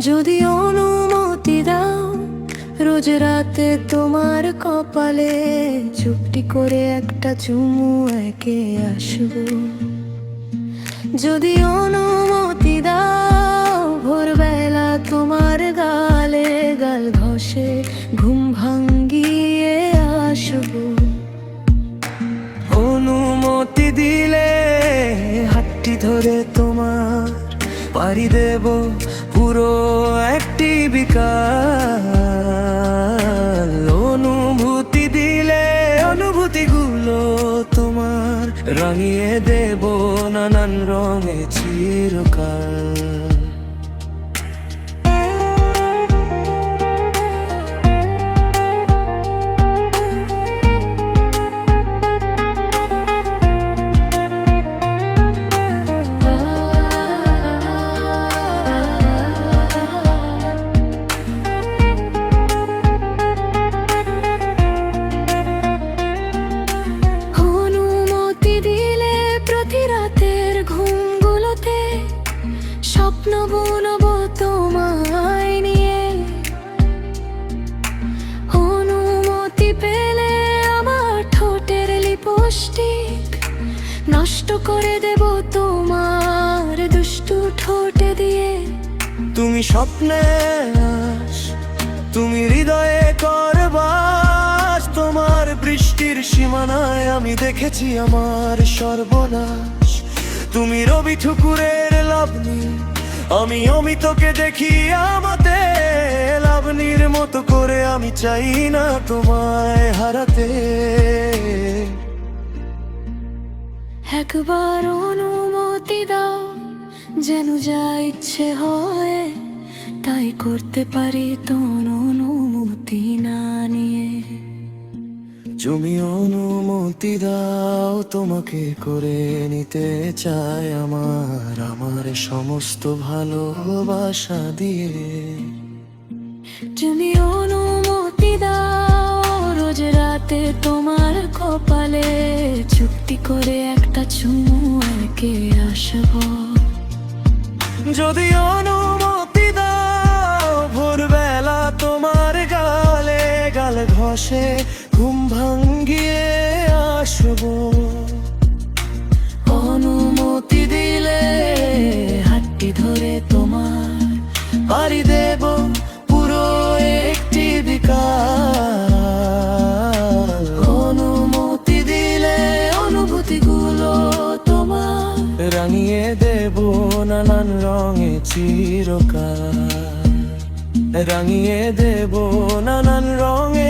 যদি অনুমতি দাও, রোজ রাতে তোমার কপালে চুপটি করে একটা চুমু এঁকে আসবো। যদি অনুমতি দাও, ভোরবেলা তোমার গালে গাল ঘষে ঘুম ভাঙ্গিয়ে আসবো। অনুমতি দিলে হাতটি ধরে তোমার পাড়ি দেব পুরো একটি বিকাল। অনুভূতি দিলে অনুভূতিগুলো তোমার রাঙিয়ে দেব নানান রঙে চিরকাল। স্বপ্ন বুনবো তোমায় নিয়ে, অনুমতি পেলে আমার ঠোঁটের লিপস্টিক নষ্ট করে দেব তোমার দুষ্টু ঠোঁটে দিয়ে। তুমি স্বপ্নে আস, তুমি হৃদয়ে করবাস, তোমার বৃষ্টির সীমানায় আমি দেখেছি আমার সর্বনাশ। তুমি রবি ঠুকুরের লাবণী, আমি অমিতকে দেখি আমাতে লাবণীর মতো করে। আমি চাই না তোমায় হারাতে। একবার অনুমতি দাও, যেন যা ইচ্ছে হয় তাই করতে পারি তোর অনুমতি না নিয়ে। তুমি অনুমতি দাও, তোমাকে করে নিতে চাই আমার সমস্ত ভালোবাসা দিয়ে। তুমি অনুমতি দাও, রোজ রাতে তোমার কপালে চুপটি করে একটা চুমু এঁকে আসবো। যদি অনুমতি দাও, ভোরবেলা তোমার গালে গাল ঘষে ঘুম ভাঙ্গিয়ে আসবো। অনুমতি দিলে হাতটি ধরে তোমার পাড়ি দেব পুরো একটি বিকাল। অনুমতি দিলে অনুভূতিগুলো তোমার রাঙিয়ে দেব নানান রঙে চিরকাল। রাঙিয়ে দেব নানান রঙে